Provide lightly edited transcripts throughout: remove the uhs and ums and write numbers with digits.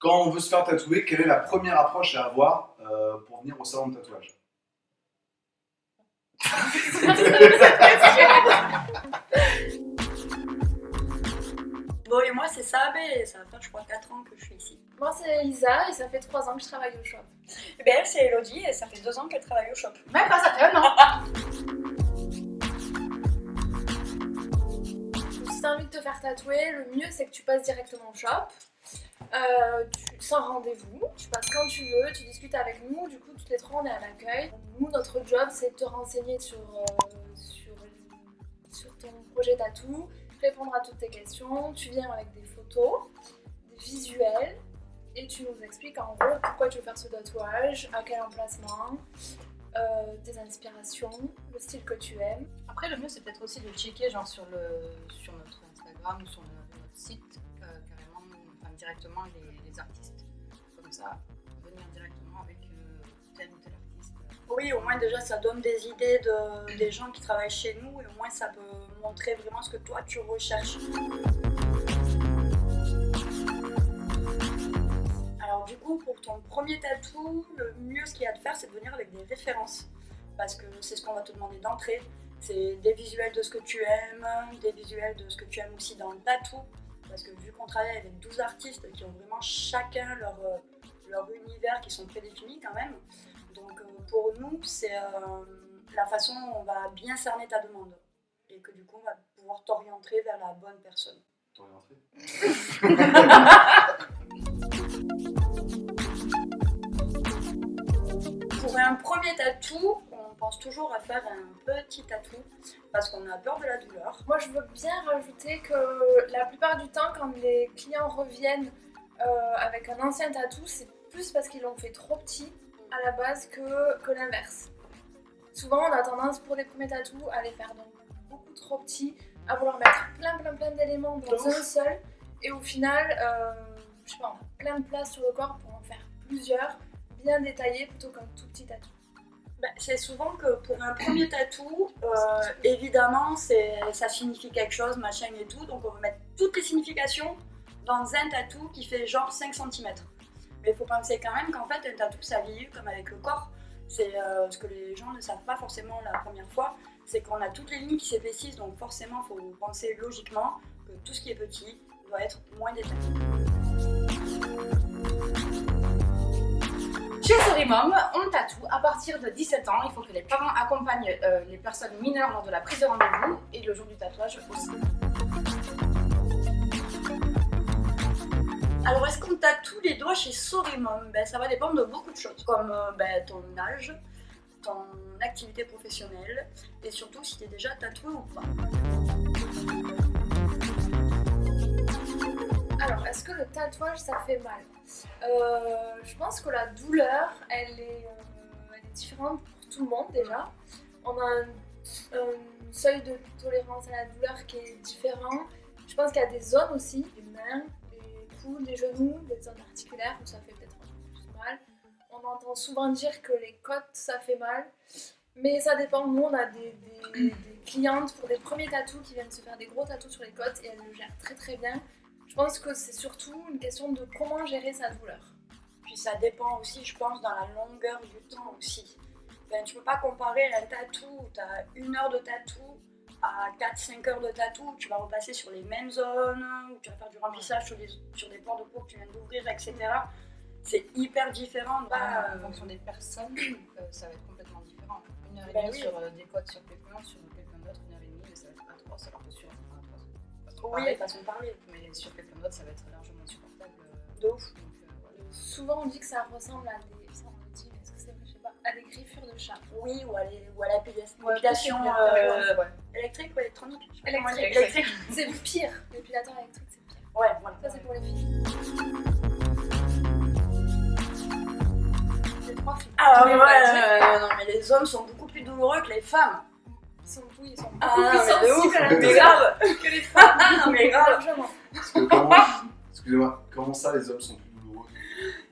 Quand on veut se faire tatouer, quelle est la première approche à avoir pour venir au salon de tatouage? Bon, et moi, c'est Sabé, et ça va faire, je crois, 4 ans que je suis ici. Moi, c'est Elisa et ça fait 3 ans que je travaille au shop. Et bien, elle, c'est Elodie, et ça fait 2 ans qu'elle travaille au shop. Même pas, ça fait 1 an. Si t'as envie de te faire tatouer, le mieux c'est que tu passes directement au shop. Sans rendez-vous, tu passes quand tu veux, tu discutes avec nous, du coup toutes les 3 on est à l'accueil. Nous notre job c'est de te renseigner sur ton projet tatou, répondre à toutes tes questions, tu viens avec des photos, des visuels et tu nous expliques en gros pourquoi tu veux faire ce tatouage, à quel emplacement, tes inspirations, le style que tu aimes. Après, le mieux, c'est peut-être aussi de checker genre sur notre Instagram ou sur notre site, carrément, enfin, directement les artistes. Comme ça, venir directement avec tel ou tel artiste. Oui, au moins déjà ça donne des idées des gens qui travaillent chez nous et au moins ça peut montrer vraiment ce que toi tu recherches. Alors du coup, pour ton premier tatou, le mieux ce qu'il y a de faire c'est de venir avec des références. Parce que c'est ce qu'on va te demander d'entrée. C'est des visuels de ce que tu aimes, des visuels de ce que tu aimes aussi dans le tatou. Parce que vu qu'on travaille avec 12 artistes qui ont vraiment chacun leur univers qui sont prédéfinis quand même. Donc pour nous, c'est la façon dont on va bien cerner ta demande. Et que du coup, on va pouvoir t'orienter vers la bonne personne. T'orienter? Pour un premier tatou, on pense toujours à faire un petit tatou parce qu'on a peur de la douleur. Moi je veux bien rajouter que la plupart du temps quand les clients reviennent avec un ancien tatou, c'est plus parce qu'ils l'ont fait trop petit à la base que l'inverse. Souvent on a tendance pour les premiers tatous à les faire donc beaucoup trop petits, à vouloir mettre plein d'éléments dans un seul et au final, je sais pas, on a plein de place sur le corps pour en faire plusieurs, bien détaillés plutôt qu'un tout petit tatou. C'est souvent que pour un premier tatou, évidemment, ça signifie quelque chose, machin et tout, donc on va mettre toutes les significations dans un tatou qui fait genre 5 cm. Mais il faut penser quand même qu'en fait, un tatou, ça vieillit comme avec le corps. C'est ce que les gens ne savent pas forcément la première fois, c'est qu'on a toutes les lignes qui s'épaississent, donc forcément, il faut penser logiquement que tout ce qui est petit doit être moins détaillé. Chez Sorimom, on tatoue à partir de 17 ans. Il faut que les parents accompagnent les personnes mineures lors de la prise de rendez-vous et le jour du tatouage aussi. Alors, est-ce qu'on tatoue les doigts chez Sorimom? Ça va dépendre de beaucoup de choses, comme ton âge, ton activité professionnelle et surtout si tu es déjà tatoué ou pas. Alors, est-ce que le tatouage ça fait mal? Je pense que la douleur, elle est différente pour tout le monde déjà. On a un seuil de tolérance à la douleur qui est différent. Je pense qu'il y a des zones aussi, les mains, les coudes, les genoux, des zones articulaires où ça fait peut-être un peu plus mal. On entend souvent dire que les côtes ça fait mal, mais ça dépend. Nous on a des clientes pour des premiers tatous qui viennent se faire des gros tatous sur les côtes et elles le gèrent très très bien. Je pense que c'est surtout une question de comment gérer sa douleur. Puis ça dépend aussi, je pense, dans la longueur du temps aussi. Tu peux pas comparer un tatou où tu as 1 heure de tatou à 4-5 heures de tatou où tu vas repasser sur les mêmes zones, où tu vas faire du remplissage sur des pores de peau que tu viens d'ouvrir, etc. C'est hyper différent. En fonction des personnes, ça va être complètement différent. 1h30 sur des côtes sur quelqu'un, sur quelqu'un d'autre, 1h30, ça va être atroce, alors que sur oui, façon de parler. Mais sur quelqu'un d'autre, ça va être largement supportable. De ouf. Donc, voilà. Souvent on dit que ça ressemble à des... Ça on dit, est-ce que c'est vrai, je sais pas, à des griffures de chat. Oui, ou à l'épilation électrique ou électronique. Électrique. C'est le pire. L'épilateur électrique, c'est le pire. Ouais, voilà. Ça c'est pour les filles. Les 3 filles. Ah non, mais les hommes sont beaucoup plus douloureux que les femmes. Ils sont beaucoup plus sensibles à la mais douleur grave que les femmes. Non, mais grave. Largement. Parce que excusez-moi, comment ça les hommes sont plus douloureux?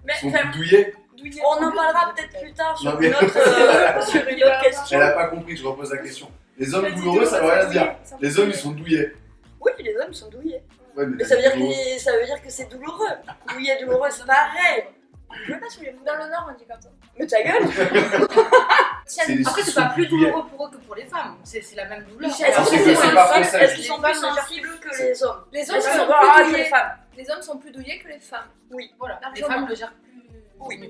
Mais, Ils sont plus douillés? on en parlera peut-être plus tard sur Non, mais- une autre question. Elle a pas compris, je repose la question. Les hommes douloureux, ça veut rien dire. Les hommes, ils sont douillés. Oui, les hommes sont douillés. Ouais, Mais ça veut dire que c'est douloureux. Douillet douloureux, c'est pareil. Je veux pas sous les mots. Dans le Nord, on dit comme ça. Mais ta gueule. C'est- Après, c'est pas plus douloureux pour eux que pour les femmes. C'est la même douleur. Est-ce Parce que que c'est c'est pas sensible français. Est-ce qu'ils sont plus sensibles que les hommes? Les hommes Les sont hommes plus que les douillés. femmes. Les hommes sont plus douillés que les femmes. Oui. Voilà, les Largement. femmes le gèrent plus. Oui. mieux.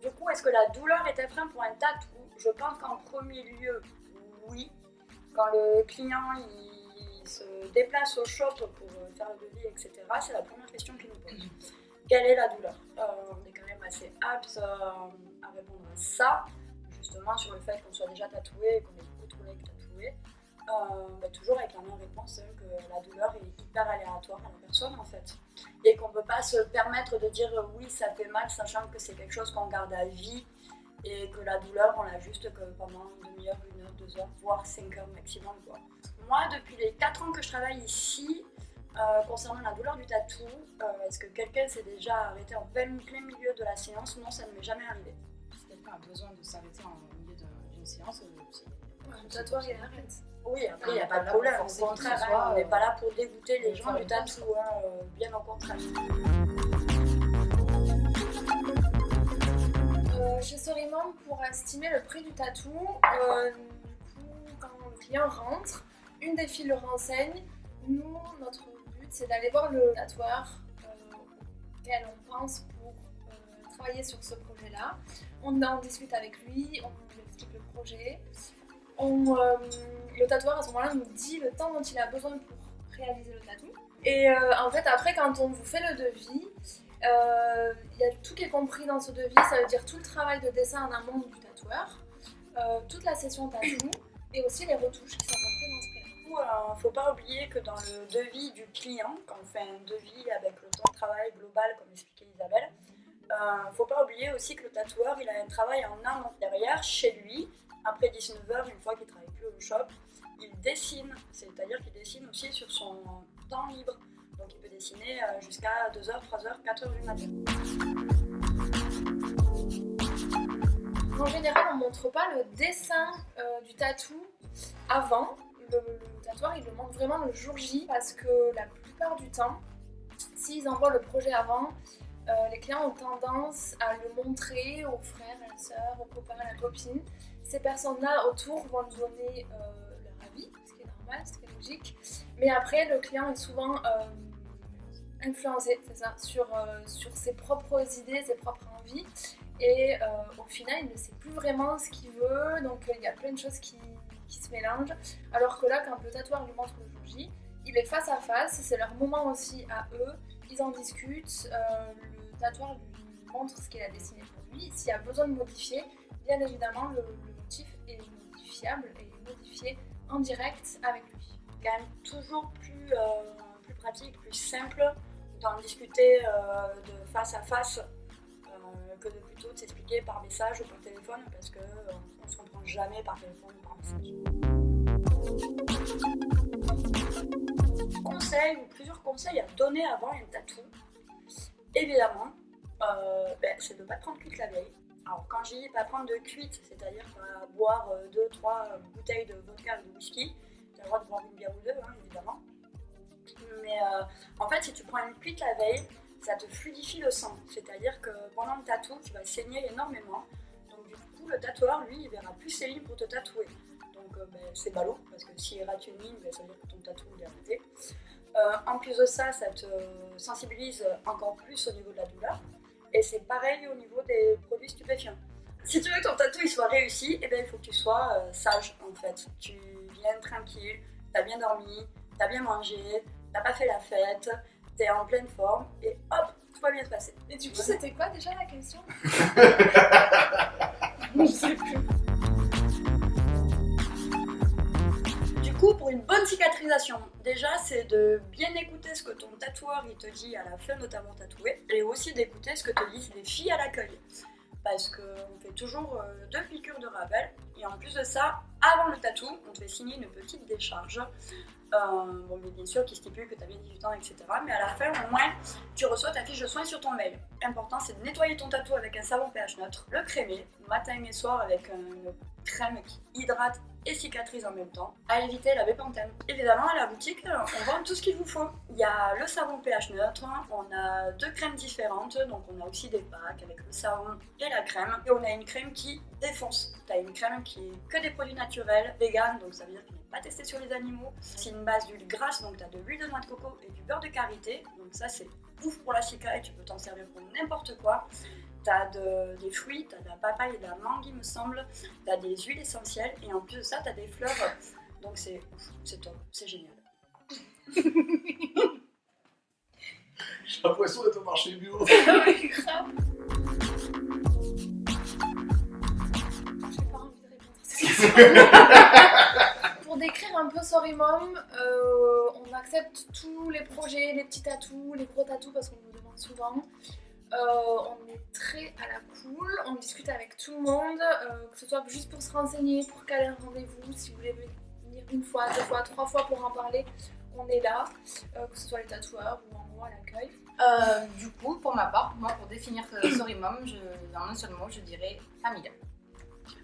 Du coup, est-ce que la douleur est un frein pour un tatou? Je pense qu'en premier lieu, oui. Quand le client il se déplace au shop pour faire le devis, etc., c'est la première question qu'il nous pose. Quelle est la douleur? On est quand même assez apte à répondre à ça, justement sur le fait qu'on soit déjà tatoué et qu'on ait beaucoup de collègues tatoués. Toujours avec la même réponse, que la douleur est hyper aléatoire à la personne en fait. Et qu'on ne peut pas se permettre de dire oui ça fait mal sachant que c'est quelque chose qu'on garde à vie et que la douleur on l'a juste que pendant une demi-heure, 1 heure, 2 heures, voire 5 heures maximum quoi. Moi depuis les 4 ans que je travaille ici, concernant la douleur du tatou, est-ce que quelqu'un s'est déjà arrêté en plein milieu de la séance? Non, ça ne m'est jamais arrivé. Si quelqu'un a besoin de s'arrêter en milieu d'une séance, Le tatouage, il arrête. Oui, après il n'y a On pas est de pas là problème, pour au forcer qui que contraire, ce soit, on n'est pas là pour dégoûter les on gens fait du le tatou, bien au contraire. Chez Sorimam, pour estimer le prix du tatou, du coup, quand le client rentre, une des filles le renseigne. Nous, notre but, c'est d'aller voir le tatoueur auquel on pense pour travailler sur ce projet-là. On en discute avec lui, on lui explique le projet. Le tatoueur, à ce moment-là, nous dit le temps dont il a besoin pour réaliser le tatou. Et en fait, après, quand on vous fait le devis, il y a tout qui est compris dans ce devis, ça veut dire tout le travail de dessin en amont du tatoueur, toute la session tatou et aussi les retouches qui sont compris dans ce prix. Il ne faut pas oublier que dans le devis du client, quand on fait un devis avec le temps de travail global, comme expliquait Isabelle, il ne faut pas oublier aussi que le tatoueur il a un travail en amont. Derrière, chez lui, après 19h, une fois qu'il ne travaille plus au shop, il dessine, c'est-à-dire qu'il dessine aussi sur son temps libre. Donc il peut dessiner jusqu'à 2h, 3h, 4h du matin. En général, on ne montre pas le dessin du tatou avant. Le tatoueur, il le montre vraiment le jour J parce que la plupart du temps, s'ils envoient le projet avant, les clients ont tendance à le montrer aux frères, à la sœur, aux copains, à la copine. Ces personnes-là autour vont lui donner leur avis, ce qui est normal, ce qui est logique. Mais après, le client est souvent influencé, c'est ça, sur ses propres idées, ses propres envies. Et au final, il ne sait plus vraiment ce qu'il veut, donc il y a plein de choses qui se mélangent. Alors que là, quand le tatoueur lui montre le jour J, il est face à face, c'est leur moment aussi à eux, ils en discutent, le tatoueur lui montre ce qu'il a dessiné pour lui. S'il y a besoin de modifier, bien évidemment, le motif est modifiable et modifié en direct avec lui. Quand même toujours plus pratique, plus simple d'en discuter de face à face que de plutôt de s'expliquer par message ou par téléphone parce qu'on ne se comprend jamais par téléphone ou par message. Conseils ou plusieurs conseils à donner avant un tatou. Évidemment, c'est de ne pas prendre cuite la veille. Alors quand je dis pas prendre de cuite, c'est-à-dire boire 2-3 bouteilles de vodka ou de whisky, tu as le droit de boire une bière ou deux, hein, évidemment. Mais en fait, si tu prends une cuite la veille, ça te fluidifie le sang. C'est-à-dire que pendant le tatou, tu vas saigner énormément. Donc du coup, le tatoueur, lui, il verra plus ses lignes pour te tatouer. Donc c'est ballot, parce que s'il rate une ligne, ça veut dire que ton tatou il est raté. En plus de ça, ça te sensibilise encore plus au niveau de la douleur. Et c'est pareil au niveau des produits stupéfiants. Si tu veux que ton tatou il soit réussi, il faut que tu sois sage en fait. Tu viens tranquille, t'as bien dormi, t'as bien mangé, t'as pas fait la fête, t'es en pleine forme et hop, tout va bien se passer. Et du coup, c'était quoi déjà la question? Je sais plus. Du coup, pour une bonne cicatrisation, déjà c'est de bien écouter ce que ton tatoueur il te dit à la fin de t'avoir tatoué et aussi d'écouter ce que te disent les filles à l'accueil. Parce qu'on fait toujours 2 piqûres de rappel et en plus de ça, avant le tatou, on te fait signer une petite décharge. Mais bien sûr qui stipule que tu as bien 18 ans, etc. Mais à la fin, au moins, tu reçois ta fiche de soins sur ton mail. L'important, c'est de nettoyer ton tatou avec un savon pH neutre, le crémer, matin et soir avec une crème qui hydrate et cicatrise en même temps, à éviter la bépanthéne. Évidemment, à la boutique, on vend tout ce qu'il vous faut. Il y a le savon pH neutre, on a 2 crèmes différentes, donc on a aussi des packs avec le savon et la crème. Et on a une crème qui défonce. Tu as une crème qui est que des produits naturels, vegan, donc ça veut dire qu'il n'est pas testé sur les animaux. C'est une base d'huile grasse, donc tu as de l'huile de noix de coco et du beurre de karité, donc ça c'est ouf pour la cicatrice, tu peux t'en servir pour n'importe quoi. T'as des fruits, t'as de la papaye et de la mangue il me semble, t'as des huiles essentielles et en plus de ça t'as des fleurs, donc c'est top, c'est génial. J'ai l'impression d'être au marché bio. J'ai pas envie de répondre à cette question. Pour décrire un peu Sorry Mom, on accepte tous les projets, les petits tatous, les gros tatous parce qu'on nous demande souvent. On est très à la cool, on discute avec tout le monde, que ce soit juste pour se renseigner, pour caler un rendez-vous, si vous voulez venir 1 fois, 2 fois, 3 fois pour en parler, on est là, que ce soit les tatoueurs ou en gros à l'accueil. Du coup, pour ma part, moi pour définir Sorry Mom, en un seul mot, je dirais familial.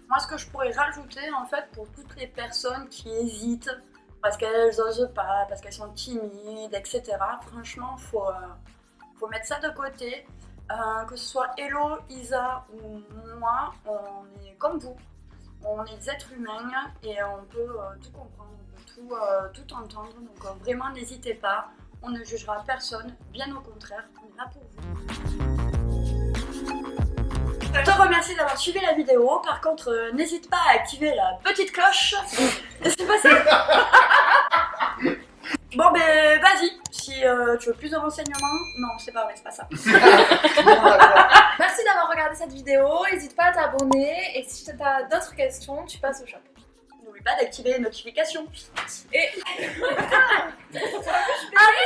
Moi ce que je pourrais rajouter en fait pour toutes les personnes qui hésitent, parce qu'elles osent pas, parce qu'elles sont timides, etc. Franchement, faut mettre ça de côté. Que ce soit Hello, Isa ou moi, on est comme vous. On est des êtres humains et on peut tout comprendre, on peut tout entendre. Donc vraiment n'hésitez pas, on ne jugera personne, bien au contraire, on est là pour vous. Je te remercie d'avoir suivi la vidéo. Par contre, n'hésite pas à activer la petite cloche. Qu'est-ce qui s'est passé? Bon ben vas-y, si tu veux plus de renseignements, non c'est pas vrai, c'est pas ça. Merci d'avoir regardé cette vidéo, n'hésite pas à t'abonner et si tu as d'autres questions, tu passes au shop. N'oublie pas d'activer les notifications. Et... Allez